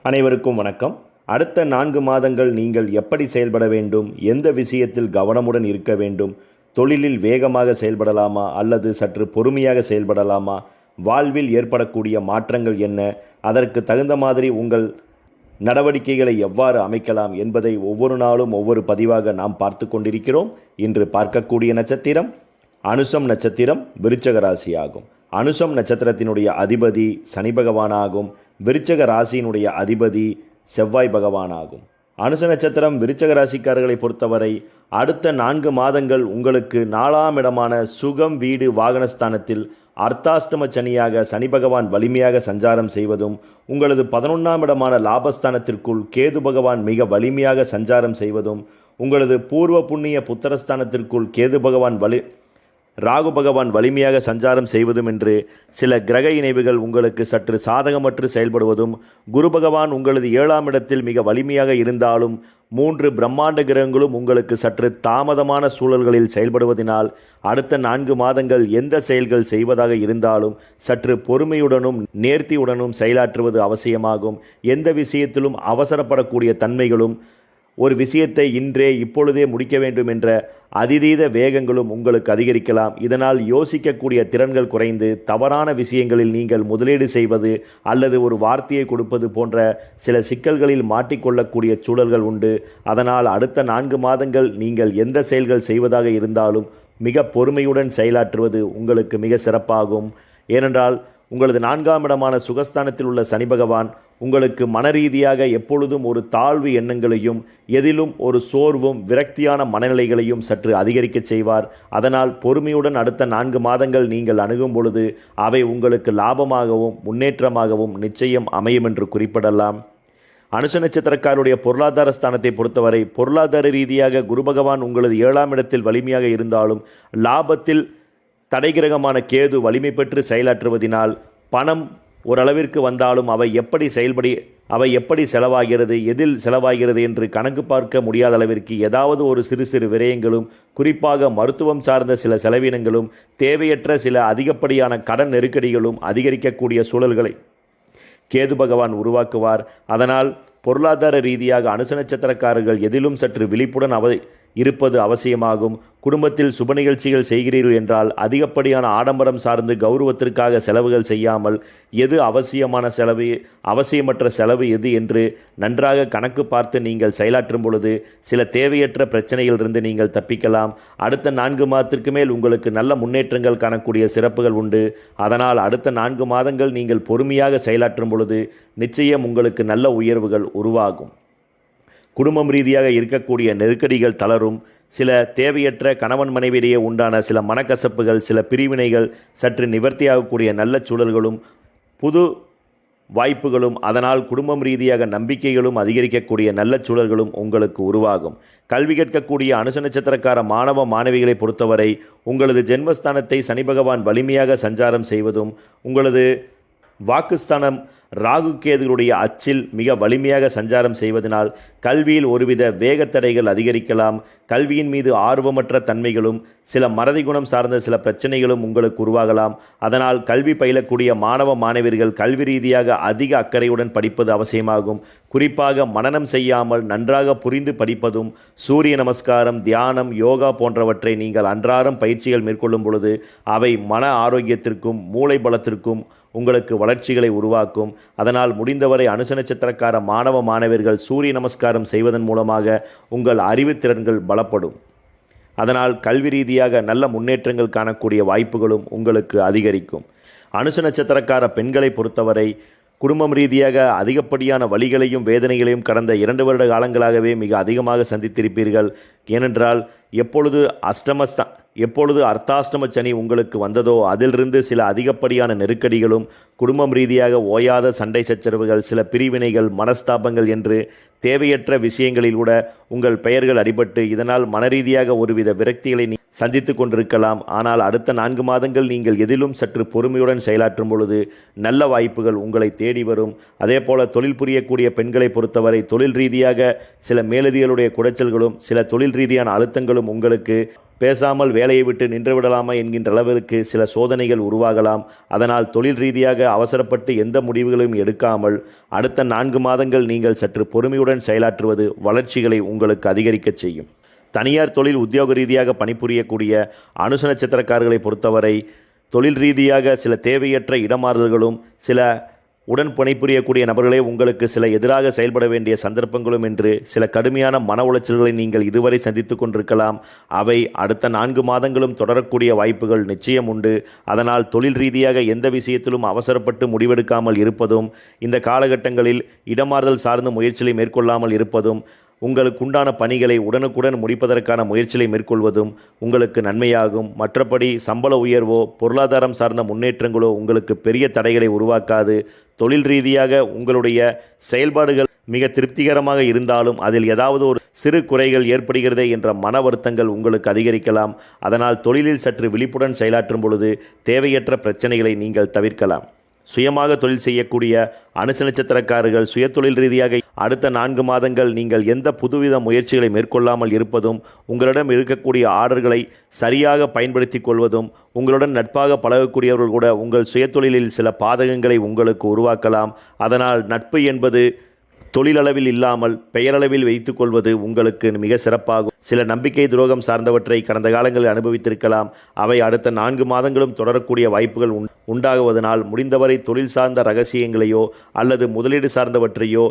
அனைவருக்கும் வணக்கம். அடுத்த 4 மாதங்கள் நீங்கள் எப்படி செயல்பட வேண்டும், எந்த விஷயத்தில் கவனமுடன் இருக்க வேண்டும், தொழிலில் வேகமாக செயல்படலாமா அல்லது சற்று பொறுமையாக செயல்படலாமா, வாழ்வில் ஏற்படக்கூடிய மாற்றங்கள் என்ன, அதற்கு தகுந்த மாதிரி உங்கள் நடவடிக்கைகளை எவ்வாறு அமைக்கலாம் என்பதை ஒவ்வொரு நாளும் ஒவ்வொரு பதிவாக நாம் பார்த்து கொண்டிருக்கிறோம். இன்று பார்க்கக்கூடிய நட்சத்திரம் அனுசம் நட்சத்திரம், விருச்சக ராசி ஆகும். அனுசம் நட்சத்திரத்தினுடைய அதிபதி சனி பகவானாகும். விருச்சக ராசியினுடைய அதிபதி செவ்வாய் பகவானாகும். அனுச நட்சத்திரம் விருச்சக ராசிக்காரர்களை பொறுத்தவரை அடுத்த 4 மாதங்கள் உங்களுக்கு 4ஆம் இடமான சுகம் வீடு வாகனஸ்தானத்தில் அர்த்தாஷ்டம சனியாக சனி பகவான் வலிமையாக சஞ்சாரம் செய்வதும், உங்களது 11ஆம் இடமான லாபஸ்தானத்திற்குள் கேது பகவான் மிக வலிமையாக சஞ்சாரம் செய்வதும், உங்களது பூர்வ புண்ணிய புத்திரஸ்தானத்திற்குள் கேது பகவான் ராகு பகவான் வலிமையாக சஞ்சாரம் செய்வதும் என்று சில கிரக இணைவுகள் உங்களுக்கு சற்று சாதகமற்று செயல்படுவதும், குரு பகவான் உங்களது 7ஆம் இடத்தில் மிக வலிமையாக இருந்தாலும் 3 பிரம்மாண்ட கிரகங்களும் உங்களுக்கு சற்று தாமதமான சூழல்களில் செயல்படுவதனால் அடுத்த 4 மாதங்கள் எந்த செயல்கள் செய்வதாக இருந்தாலும் சற்று பொறுமையுடனும் நேர்த்தியுடனும் செயலாற்றுவது அவசியமாகும். எந்த விஷயத்திலும் அவசரப்படக்கூடிய தன்மைகளும், ஒரு விஷயத்தை இன்றே இப்பொழுதே முடிக்க வேண்டும் என்ற அதிதீத வேகங்களும் உங்களுக்கு அதிகரிக்கலாம். இதனால் யோசிக்கக்கூடிய திறன்கள் குறைந்து தவறான விஷயங்களில் நீங்கள் முதலீடு செய்வது அல்லது ஒரு வார்த்தையை கொடுப்பது போன்ற சில சிக்கல்களில் மாட்டிக்கொள்ளக்கூடிய சூழல்கள் உண்டு. அதனால் அடுத்த 4 மாதங்கள் நீங்கள் எந்த செயல்கள் செய்வதாக இருந்தாலும் மிக பொறுமையுடன் செயலாற்றுவது உங்களுக்கு மிக சிறப்பாகும். ஏனென்றால் உங்களது 4ஆம் இடமான சுகஸ்தானத்தில் உள்ள சனி பகவான் உங்களுக்கு மனரீதியாக எப்பொழுதும் ஒரு தாழ்வு எண்ணங்களையும், எதிலும் ஒரு சோர்வும் விரக்தியான மனநிலைகளையும் சற்று அதிகரிக்க செய்வார். அதனால் பொறுமையுடன் அடுத்த 4 மாதங்கள் நீங்கள் அணுகும் பொழுது அவை உங்களுக்கு லாபமாகவும் முன்னேற்றமாகவும் நிச்சயம் அமையும் என்று குறிப்பிடலாம். அனுச நட்சத்திரக்காருடைய பொருளாதார ஸ்தானத்தை பொறுத்தவரை பொருளாதார ரீதியாக குரு பகவான் உங்களது 7ஆம் இடத்தில் வலிமையாக இருந்தாலும் லாபத்தில் தடைகிரகமான கேது வலிமை பெற்று செயலாற்றுவதினால் பணம் ஓரளவிற்கு வந்தாலும் அவை எப்படி செலவாகிறது, எதில் செலவாகிறது என்று கணக்கு பார்க்க முடியாத அளவிற்கு ஏதாவது ஒரு சிறு சிறு விரயங்களும், குறிப்பாக மருத்துவம் சார்ந்த சில செலவினங்களும், தேவையற்ற சில அதிகப்படியான கடன் நெருக்கடிகளும் அதிகரிக்கக்கூடிய சூழல்களை கேது பகவான் உருவாக்குவார். அதனால் பொருளாதார ரீதியாக அனுச நட்சத்திரக்காரர்கள் எதிலும் சற்று விழிப்புடன் இருப்பது அவசியமாகும். குடும்பத்தில் சுப நிகழ்ச்சிகள் செய்கிறீர்கள் என்றால் அதிகப்படியான ஆடம்பரம் சார்ந்து கௌரவத்திற்காக செலவுகள் செய்யாமல் எது அவசியமற்ற செலவு எது என்று நன்றாக கணக்கு பார்த்து நீங்கள் செயலாற்றும் பொழுது சில தேவையற்ற பிரச்சனைகளிலிருந்து நீங்கள் தப்பிக்கலாம். அடுத்த 4 மாதத்திற்கு மேல் உங்களுக்கு நல்ல முன்னேற்றங்கள் காணக்கூடிய சிறப்புகள் உண்டு. அதனால் அடுத்த 4 மாதங்கள் நீங்கள் பொறுமையாக செயலாற்றும் பொழுது நிச்சயம் உங்களுக்கு நல்ல உயர்வுகள் உருவாகும். குடும்பம் ரீதியாக இருக்கக்கூடிய நெருக்கடிகள் தளரும். சில தேவையற்ற கணவன் மனைவியிடையே உண்டான சில மனக்கசப்புகள், சில பிரிவினைகள் சற்று நிவர்த்தியாகக்கூடிய நல்ல சூழல்களும் புது வாய்ப்புகளும், அதனால் குடும்பம் ரீதியாக நம்பிக்கைகளும் அதிகரிக்கக்கூடிய நல்ல சூழல்களும் உங்களுக்கு உருவாகும். கல்வி கற்கக்கூடிய அனுச நட்சத்திரக்கார மாணவ மாணவிகளை பொறுத்தவரை உங்களது ஜென்மஸ்தானத்தை சனி பகவான் வலிமையாக சஞ்சாரம் செய்வதும், உங்களது வாக்குஸ்தானம் ராகு கேதுகளுடைய அச்சில் மிக வலிமையாக சஞ்சாரம் செய்வதனால் கல்வியில் ஒருவித வேகத்தடைகள் அதிகரிக்கலாம். கல்வியின் மீது ஆர்வமற்ற தன்மைகளும், சில மறதி குணம் சார்ந்த சில பிரச்சனைகளும் உங்களுக்கு உருவாகலாம். அதனால் கல்வி பயிலக்கூடிய மாணவ மாணவியர்கள் கல்வி ரீதியாக அதிக அக்கறையுடன் படிப்பது அவசியமாகும். குறிப்பாக மனனம் செய்யாமல் நன்றாக புரிந்து படிப்பதும், சூரிய நமஸ்காரம், தியானம், யோகா போன்றவற்றை நீங்கள் அன்றாடம் பயிற்சிகள் மேற்கொள்ளும் பொழுது அவை மன ஆரோக்கியத்திற்கும் மூளை பலத்திற்கும் உங்களுக்கு வளர்ச்சிகளை உருவாக்கும். அதனால் முடிந்தவரை அனுச நட்சத்திரக்கார மாணவ மாணவர்கள் சூரிய நமஸ்காரம் செய்வதன் மூலமாக உங்கள் அறிவுத்திறன்கள் பலப்படும். அதனால் கல்வி ரீதியாக நல்ல முன்னேற்றங்கள் காணக்கூடிய வாய்ப்புகளும் உங்களுக்கு அதிகரிக்கும். அனுச நட்சத்திரக்கார பெண்களை பொறுத்தவரை குடும்பம் ரீதியாக அதிகப்படியான வலிகளையும் வேதனைகளையும் கடந்த 2 வருட காலங்களாகவே மிக அதிகமாக சந்தித்திருப்பீர்கள். ஏனென்றால் எப்பொழுது அர்த்தாஷ்டம சனி உங்களுக்கு வந்ததோ அதிலிருந்து சில அதிகப்படியான நெருக்கடிகளும், குடும்பம் ரீதியாக ஓயாத சண்டை சச்சரவுகள், சில பிரிவினைகள், மனஸ்தாபங்கள் என்று தேவையற்ற விஷயங்களில் கூட உங்கள் பெயர்கள் அடிபட்டு இதனால் மனரீதியாக ஒருவித விரக்திகளை சந்தித்து கொண்டிருக்கலாம். ஆனால் அடுத்த 4 மாதங்கள் நீங்கள் எதிலும் சற்று பொறுமையுடன் செயலாற்றும் பொழுது நல்ல வாய்ப்புகள் உங்களை தேடி வரும். அதேபோல தொழில் புரியக்கூடிய பெண்களை பொறுத்தவரை தொழில் ரீதியாக சில மேலதிகளுடைய குடைச்சல்களும் சில தொழில் ரீதியான அழுத்தங்களும் உங்களுக்கு பேசாமல் வேலையை விட்டு நின்று விடலாமா என்கின்ற அளவிற்கு சில சோதனைகள் உருவாகலாம். அதனால் தொழில் ரீதியாக அவசரப்பட்டு எந்த முடிவுகளையும் எடுக்காமல் அடுத்த 4 மாதங்கள் நீங்கள் சற்று பொறுமையுடன் செயலாற்றுவது வளர்ச்சிகளை உங்களுக்கு அதிகரிக்கச் செய்யும். தனியார் தொழில் உத்தியோக ரீதியாக பணிபுரியக்கூடிய அனுச நட்சத்திரக்காரர்களை பொறுத்தவரை தொழில் ரீதியாக சில தேவையற்ற இடமாறுதல்களும் சில உடன் பணிபுரியக்கூடிய நபர்களே உங்களுக்கு சில எதிராக செயல்பட வேண்டிய சந்தர்ப்பங்களும் என்று சில கடுமையான மன உளைச்சல்களை நீங்கள் இதுவரை சந்தித்து கொண்டிருக்கலாம். அவை அடுத்த 4 மாதங்களும் தொடரக்கூடிய வாய்ப்புகள் நிச்சயம் உண்டு. அதனால் தொழில் ரீதியாக எந்த விஷயத்திலும் அவசரப்பட்டு முடிவெடுக்காமல் இருப்பதும், இந்த காலகட்டங்களில் இடமாறுதல் சார்ந்த முயற்சிகளை மேற்கொள்ளாமல் இருப்பதும், உங்களுக்கு உண்டான பணிகளை உடனுக்குடன் முடிப்பதற்கான முயற்சிகளை மேற்கொள்வதும் உங்களுக்கு நன்மையாகும். மற்றபடி சம்பள உயர்வோ பொருளாதாரம் சார்ந்த முன்னேற்றங்களோ உங்களுக்கு பெரிய தடைகளை உருவாக்காது. தொழில் ரீதியாக உங்களுடைய செயல்பாடுகள் மிக திருப்திகரமாக இருந்தாலும் அதில் ஏதாவது ஒரு சிறு குறைகள் ஏற்படுகிறதே என்ற மன வருத்தங்கள் உங்களுக்கு அதிகரிக்கலாம். அதனால் தொழிலில் சற்று விழிப்புடன் செயலாற்றும் பொழுது தேவையற்ற பிரச்சனைகளை நீங்கள் தவிர்க்கலாம். சுயமாக தொழில் செய்யக்கூடிய அனுச நட்சத்திரக்காரர்கள் சுயதொழில் ரீதியாக அடுத்த 4 மாதங்கள் நீங்கள் எந்த புதுவித முயற்சிகளை மேற்கொள்ளாமல் இருப்பதும், உங்களிடம் இருக்கக்கூடிய ஆர்டர்களை சரியாக பயன்படுத்தி கொள்வதும், உங்களுடன் நட்பாக பழகக்கூடியவர்கள் கூட உங்கள் சுயதொழிலில் சில பாதகங்களை உங்களுக்கு உருவாக்கலாம். அதனால் நட்பு என்பது தொழிலளவில் இல்லாமல் பெயரளவில் வைத்துக் கொள்வது உங்களுக்கு மிக சிறப்பாகும். சில நம்பிக்கை துரோகம் சார்ந்தவற்றை கடந்த காலங்களில் அனுபவித்திருக்கலாம். அவை அடுத்த 4 மாதங்களும் தொடரக்கூடிய வாய்ப்புகள் உண்டாகுவதனால் முடிந்தவரை தொழில் சார்ந்த ரகசியங்களையோ அல்லது முதலீடு சார்ந்தவற்றையோ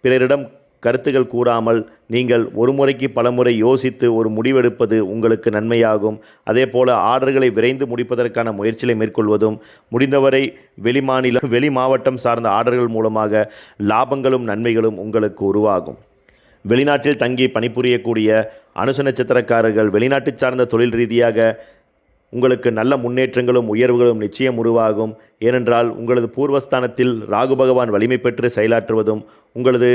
பிறரிடம் கருத்துகள் கூறாமல் நீங்கள் ஒரு முறைக்கு பலமுறை யோசித்து ஒரு முடிவெடுப்பது உங்களுக்கு நன்மையாகும். அதேபோல ஆர்டர்களை விரைந்து முடிப்பதற்கான முயற்சிகளை மேற்கொள்வதும், முடிந்தவரை வெளி மாவட்டம் சார்ந்த ஆர்டர்கள் மூலமாக லாபங்களும் நன்மைகளும் உங்களுக்கு உருவாகும். வெளிநாட்டில் தங்கி பணிபுரியக்கூடிய அனுச நட்சத்திரக்காரர்கள் வெளிநாட்டு சார்ந்த தொழில் ரீதியாக உங்களுக்கு நல்ல முன்னேற்றங்களும் உயர்வுகளும் நிச்சயம் உருவாகும். ஏனென்றால் உங்களது பூர்வஸ்தானத்தில் ராகு பகவான் வலிமை பெற்று செயலாற்றுவதும், உங்களது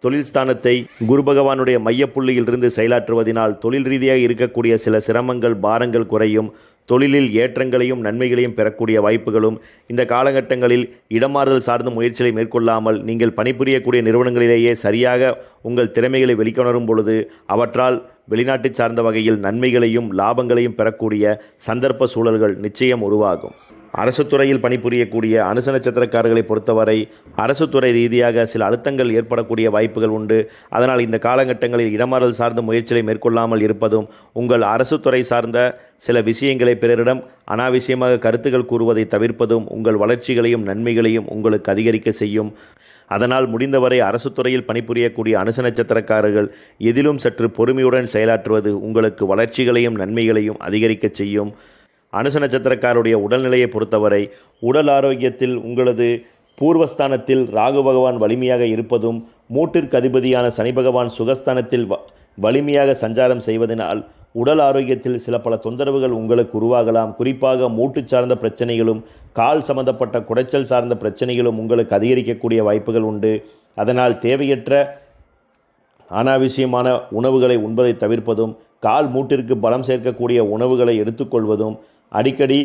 தொழில் ஸ்தானத்தை குரு பகவானுடைய மையப்புள்ளியிலிருந்து செயலாற்றுவதனால் தொழில் ரீதியாக இருக்கக்கூடிய சில சிரமங்கள் பாரங்கள் குறையும். தொழிலில் ஏற்றங்களையும் நன்மைகளையும் பெறக்கூடிய வாய்ப்புகளும் இந்த காலகட்டங்களில் இடமாறுதல் சார்ந்த முயற்சிகளை மேற்கொள்ளாமல் நீங்கள் பணிபுரியக்கூடிய நிறுவனங்களிலேயே சரியாக உங்கள் திறமைகளை வெளிக்கொணரும் பொழுது அவற்றால் வெளிநாட்டு சார்ந்த வகையில் நன்மைகளையும் லாபங்களையும் பெறக்கூடிய சந்தர்ப்ப சூழல்கள் நிச்சயம் உருவாகும். அரசு துறையில் பணிபுரியக்கூடிய அனுச நட்சத்திரக்காரர்களை பொறுத்தவரை அரசு துறை ரீதியாக சில அழுத்தங்கள் ஏற்படக்கூடிய வாய்ப்புகள் உண்டு. அதனால் இந்த காலகட்டங்களில் இடமாறுதல் சார்ந்த முயற்சிகளை மேற்கொள்ளாமல் இருப்பதும், உங்கள் அரசு துறை சார்ந்த சில விஷயங்களை பிறரிடம் அனாவசியமாக கருத்துக்கள் கூறுவதை தவிர்ப்பதும் உங்கள் வளர்ச்சிகளையும் நன்மைகளையும் உங்களுக்கு அதிகரிக்க செய்யும். அதனால் முடிந்தவரை அரசு துறையில் பணிபுரியக்கூடிய அனுச நட்சத்திரக்காரர்கள் எதிலும் சற்று பொறுமையுடன் செயலாற்றுவது உங்களுக்கு வளர்ச்சிகளையும் நன்மைகளையும் அதிகரிக்க செய்யும். அனுச நட்சத்திரக்காருடைய உடல்நிலையை பொறுத்தவரை உடல் ஆரோக்கியத்தில் உங்களது பூர்வஸ்தானத்தில் ராகு பகவான் வலிமையாக இருப்பதும், மூட்டிற்கு அதிபதியான சனி பகவான் சுகஸ்தானத்தில் வலிமையாக சஞ்சாரம் செய்வதனால் உடல் ஆரோக்கியத்தில் சில பல தொந்தரவுகள் உங்களுக்கு உருவாகலாம். குறிப்பாக மூட்டு சார்ந்த பிரச்சனைகளும் கால் சம்பந்தப்பட்ட குடைச்சல் சார்ந்த பிரச்சனைகளும் உங்களுக்கு அதிகரிக்கக்கூடிய வாய்ப்புகள் உண்டு. அதனால் தேவையற்ற அனாவசியமான உணவுகளை உண்பதை தவிர்ப்பதும், கால் மூட்டிற்கு பலம் சேர்க்கக்கூடிய உணவுகளை எடுத்துக்கொள்வதும், அடிக்கடி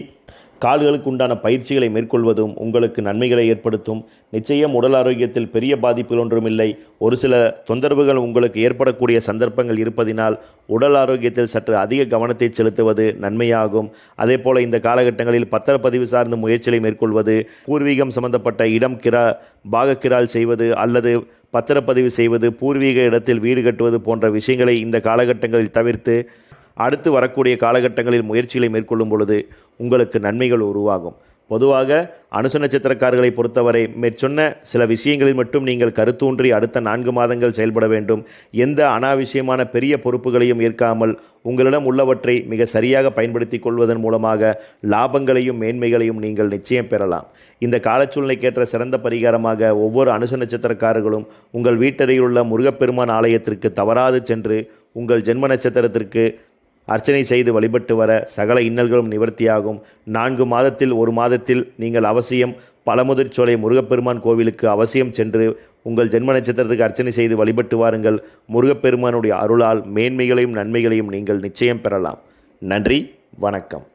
கால்களுக்கு உண்டான பயிற்சிகளை மேற்கொள்வதும் உங்களுக்கு நன்மைகளை ஏற்படுத்தும். நிச்சயம் உடல் ஆரோக்கியத்தில் பெரிய பாதிப்புகள் ஒன்றுமில்லை. ஒரு சில தொந்தரவுகள் உங்களுக்கு ஏற்படக்கூடிய சந்தர்ப்பங்கள் இருப்பதினால் உடல் ஆரோக்கியத்தில் சற்று அதிக கவனத்தை செலுத்துவது நன்மையாகும். அதேபோல இந்த காலகட்டங்களில் பத்திரப்பதிவு சார்ந்த முயற்சிகளை மேற்கொள்வது, பூர்வீகம் சம்பந்தப்பட்ட இடம் பாகக்கிரால் செய்வது அல்லது பத்திரப்பதிவு செய்வது, பூர்வீக இடத்தில் வீடு கட்டுவது போன்ற விஷயங்களை இந்த காலகட்டங்களில் தவிர்த்து அடுத்து வரக்கூடிய காலகட்டங்களில் முயற்சிகளை மேற்கொள்ளும் பொழுது உங்களுக்கு நன்மைகள் உருவாகும். பொதுவாக அனுச நட்சத்திரக்காரர்களை பொறுத்தவரை மேற்சொன்ன சில விஷயங்களில் மட்டும் நீங்கள் கருத்தூன்றி அடுத்த 4 மாதங்கள் செயல்பட வேண்டும். எந்த அனாவசியமான பெரிய பொறுப்புகளையும் ஏற்காமல் உங்களிடம் உள்ளவற்றை மிக சரியாக பயன்படுத்தி கொள்வதன் மூலமாக லாபங்களையும் மேன்மைகளையும் நீங்கள் நிச்சயம் பெறலாம். இந்த காலச்சூழ்நிலைக்கேற்ற சிறந்த பரிகாரமாக ஒவ்வொரு அனுச நட்சத்திரக்காரர்களும் உங்கள் வீட்டருகில் உள்ள முருகப்பெருமான் ஆலயத்திற்கு தவறாது சென்று உங்கள் ஜென்ம நட்சத்திரத்திற்கு அர்ச்சனை செய்து வழிபட்டு வர சகல இன்னல்களும் நிவர்த்தியாகும். 4 மாதத்தில் 1 மாதத்தில் நீங்கள் அவசியம் பழமுதிர்ச்சோலை முருகப்பெருமான் கோவிலுக்கு அவசியம் சென்று உங்கள் ஜென்ம நட்சத்திரத்துக்கு அர்ச்சனை செய்து வழிபட்டு வாருங்கள். முருகப்பெருமானுடைய அருளால் மேன்மைகளையும் நன்மைகளையும் நீங்கள் நிச்சயம் பெறலாம். நன்றி, வணக்கம்.